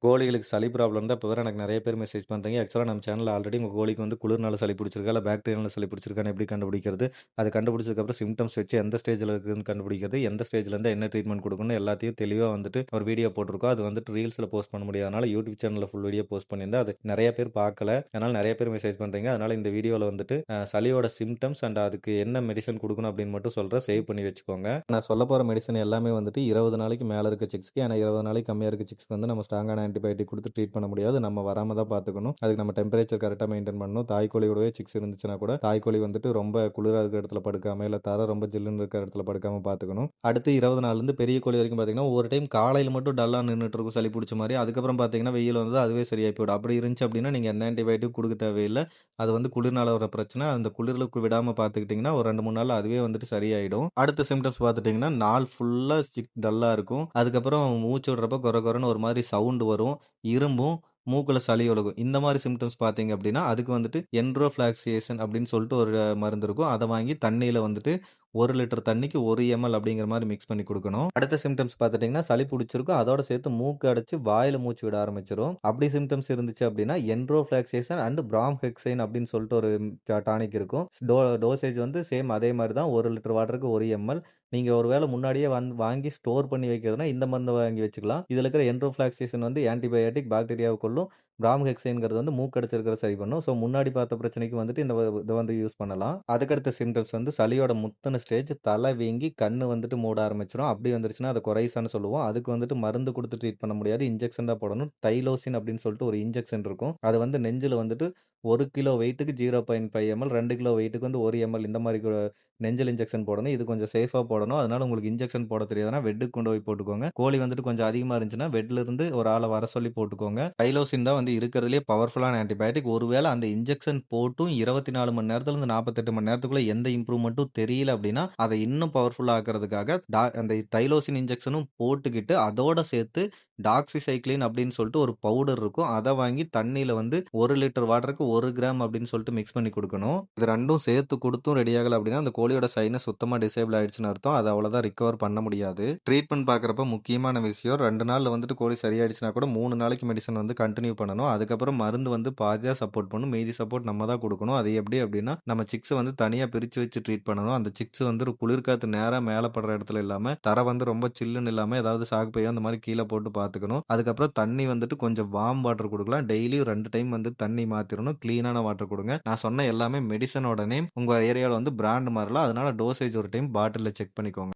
கோழிகளுக்கு சளி ப்ராப்ளம் தான் இப்ப வர எனக்கு நெறைய பேர் மெசேஜ் பண்றீங்க. ஆக்சுவலா நம்ம சேனல்ல ஆல்ரெடி உங்க கோழிக்கு வந்து குளிர்னால சளி பிடிச்சிருக்கா, இல்ல பாக்டீரியானால சளி பிடிச்சிருக்கான்னு எப்படி கண்டுபிடிக்கிறது? அது கண்டுபிடிச்சதுக்கப்புறம் சிம்ப்டம்ஸ் வச்சு எந்த ஸ்டேஜ்ல இருக்குதுன்னு கண்டுபிடிக்கிறது, எந்த ஸ்டேஜ்ல இருந்தா என்ன ட்ரீட்மெண்ட் குடுக்கணும்னு எல்லாத்தையும் தெளிவா வந்துட்டு ஒரு வீடியோ போட்டுருக்கோம். அது வந்துட்டு ரீல்ஸ்ல போஸ்ட் பண்ண முடியாதனால யூடியூப் சேனல்ல ஃபுல் வீடியோ போஸ்ட் பண்ணியிருந்தேன். அது நெறைய பேர் பார்க்கல. அதனால நெறைய பேர் மெசேஜ் பண்றீங்க. அதனால இந்த வீடியோல வந்துட்டு சளியோட சிம்ப்டம்ஸ் அண்ட் அதுக்கு என்ன மெடிசின் குடுக்கணும் அப்படின்னு மட்டும் சொல்றேன். சேவ் பண்ணி வச்சுக்கோங்க. நான் சொல்லப்போற மெடிசின் எல்லாமே வந்துட்டு 20 நாளைக்கு மேல இருக்க சிக்ஸ்க்கு. ஏன்னா 20 நாளைக்கு கம்மியா இருக்க சிக்ஸ்க்கு வந்து நம்ம ஸ்ட்ராங்கான ஆன்டிபயோட்டிக் குடுத்து ட்ரீட் பண்ண முடியாது. நம்ம வராம தான் பார்த்துக்கணும். அதுக்கு நம்ம டெம்பரேச்சர் கரெக்ட்டா மெயின்டெயின் பண்ணணும். தாய்க்கோழியோடவே சிக்ஸ் இருந்துச்சுன்னா கூட, தாய்க்கோழி வந்துட்டு ரொம்ப குளிரா இருக்கிற இடத்துல படுக்காம, இல்ல தரை ரொம்ப ஜில்லுன்னு இருக்கிற இடத்துல படுக்காம பார்த்துக்கணும். அடுத்து 20 நாள்லருந்து பெரிய கோழி வரைக்கும் பார்த்தீங்கன்னா, ஒவ்வொரு டைம் காலையில மட்டும் டல்லா நின்னுட்டு இருக்கும் சளி புடிச்ச மாரி. அதுக்கப்புறம் பார்த்தீங்கன்னா, வெயில் வந்தது அதுவே சரியாயி போயிடும். அப்படி இருந்துச்சு அப்படின்னா, நீங்க எந்த ஆன்டிபயோட்டிக் குடுக்க தேவையில்ல. அது வந்து குளிர்னால வர பிரச்சனை. அந்த குளிர்ல விடாம பார்த்துக்கிட்டீங்கன்னா, ஒரு 2, 3 நாள்ல அதுவே வந்துட்டு சரியாயிடும். அடுத்த சிம்ப்டம்ஸ் பார்த்துட்டீங்கன்னா, நாள் ஃபுல்லா டல்லா இருக்கும். அதுக்கப்புறம் மூச்சு விடுறப்ப கொர கொரன்னு ஒரு மாரி சவுண்ட் வரும். இரும்பும், மூக்குல சளி ஒழுகும். இந்த மாரி சிம்ப்டம்ஸ் பார்த்தீங்க அப்டின்னா, அதுக்கு வந்துட்டு என்ட்ரோஃப்ளாக்சியேஷன் அப்டின்னு சொல்லிட்டு ஒரு மருந்து இருக்கும். அத வாங்கி தண்ணீல வந்துட்டு 1 லிட்டர் தண்ணிக்கு 1 எம்எல் அப்டிங்கிற மாரி மிக்ஸ் பண்ணி குடுக்கணும். அடுத்த சிம்ப்டம்ஸ் பார்த்துட்டீங்கன்னா, சளி புடிச்சிருக்கும். அதோட சேர்த்து மூக்கு அடைச்சு வாயில மூச்சு விட ஆரம்பிச்சுரும். அப்டி சிம்ப்டம்ஸ் இருந்துச்சு அப்டின்னா, என்ட்ரோஃப்ளாக்சியேஷன் அண்ட் பிராம்ஹெக்சைன் அப்டின்னு சொல்லிட்டு ஒரு டானிக் இருக்கும். டோசேஜ் வந்து சேம் அதே மாரி தான் 1 லிட்டர் வாட்டருக்கு 1 எம்எல். நீங்க ஒரு வேள முன்னாடியே வாங்கி ஸ்டோர் பண்ணி வைக்கிறதுனா, இந்த மருந்த வாங்கி வச்சுக்கலாம். இதுல இருக்கிற என்ட்ரோஃப்ளாக்சியேஷன் வந்து ஆன்டிபயோட்டிக் பாக்டீரியாவ கொல்லும். பிராம்ஹெக்சைன்ங்கிறது வந்து மூக்கடைச்சிருக்கிறத சரி பண்ணும். ஸோ முன்னாடி பார்த்த பிரச்சனைக்கு வந்துட்டு இத வந்து யூஸ் பண்ணலாம். அதுக்கடுத்த சிம்ப்டம்ஸ் வந்து சளியோட முத்துன ஸ்டேஜ் தலை வீங்கி, கண்ணு வந்துட்டு மூட ஆரம்பிச்சுரும். அப்படி வந்துருச்சுன்னா, அத கொரைசான்னு சொல்லுவோம். அதுக்கு வந்துட்டு மருந்து குடுத்து ட்ரீட் பண்ண முடியாது. இன்ஜெக்ஷன் தான் போடணும். தைலோசின் அப்படின்னு சொல்லிட்டு ஒரு இன்ஜெக்ஷன் இருக்கும். அது வந்து நெஞ்சில வந்துட்டு 1 கிலோ வெயிட்டுக்கு 0.5 எம்எல், 2 கிலோ வெயிட்டுக்கு வந்து 1 எம்எல் இந்த மாரி நெஞ்சில இன்ஜெக்ஷன் போடணும். இது கொஞ்சம் சேஃபா போடணும். அதனால உங்களுக்கு இன்ஜெக்ஷன் போட தெரியாதுன்னா, வெட்டுக்கு கொண்டு போய் போட்டுக்கோங்க. கோழி வந்துட்டு கொஞ்சம் அதிகமா இருந்துச்சுன்னா, வெட்ல இருந்து ஒரு ஆள வர சொல்லி போட்டுக்கோங்க. தைலோசின் தான் வந்து இருக்கிறதுலயே பவர்ஃபுல்லான ஆன்டிபயோட்டிக். ஒருவேள அந்த இன்ஜெக்ஷன் போட்டும் 24 மணி நேரத்திலிருந்து 48 மணி நேரத்துக்குள்ள எந்த இம்ப்ரூவ்மென்ட்டும் தெரியல அப்படின்னா, அத இன்னும் பவர்ஃபுல்லா ஆக்குறதுக்காக அந்த தைலோசின் இன்ஜெக்ஷனும் போட்டுக்கிட்டு, அதோட சேர்த்து டாக்ஸிசைக்ளின் அப்படின்னு சொல்லிட்டு ஒரு பவுடர் இருக்கும். அத வாங்கி தண்ணீல வந்து 1 லிட்டர் வாட்டருக்கு 1 கிராம் அப்படின்னு சொல்லிட்டு மிக்ஸ் பண்ணி குடுக்கணும். இது 2ம் சேர்த்து குடுத்தும் ரெடி ஆகல அப்படின்னா, அந்த கோழியோட சைனஸ் சுத்தமா டிசேபிள் ஆயிடுச்சுன்னு அர்த்தம். அது அவ்வளோதான் ரிகவர் பண்ண முடியாது. ட்ரீட்மெண்ட் பார்க்குறப்ப முக்கியமான விஷயம் 2 நாள்ல வந்துட்டு கோழி சரியாயிடுச்சுனா கூட 3 நாளைக்கு மெடிசின் வந்து கன்டின்யூ பண்ணணும். அதுக்கப்புறம் மருந்து வந்து பாதி தான் சப்போர்ட் பண்ணும். மீதி சப்போர்ட் நம்ம தான் குடுக்கணும். அது எப்படி அப்படின்னா, நம்ம சிக்ஸ வந்து தனியா பிரிச்சு வச்சு ட்ரீட் பண்ணணும். அந்த சிக்ஸ் வந்து ஒரு குளிர்காத்து நேரா மேல படுற இடத்துல இல்லாம, தரை வந்து ரொம்ப சில்லுன்னு இல்லாம ஏதாவது சாக்கு பையோ அந்த மாரி கீழ போட்டு பார்த்துக்கணும். அதுக்கப்புறம் தண்ணி வந்துட்டு கொஞ்சம் வார்ம் வாட்டர் குடுக்கலாம். டெய்லியும் 2 டைம் வந்து தண்ணி மாத்திரணும். கிளீனான வாட்டர் குடுங்க. நான் சொன்ன எல்லாமே மெடிசினோட நேம். உங்க ஏரியால வந்து பிராண்ட் மாறலாம். அதனால டோசேஜ் ஒரு டைம் பாட்டில்ல செக் பண்ணிக்கோங்க.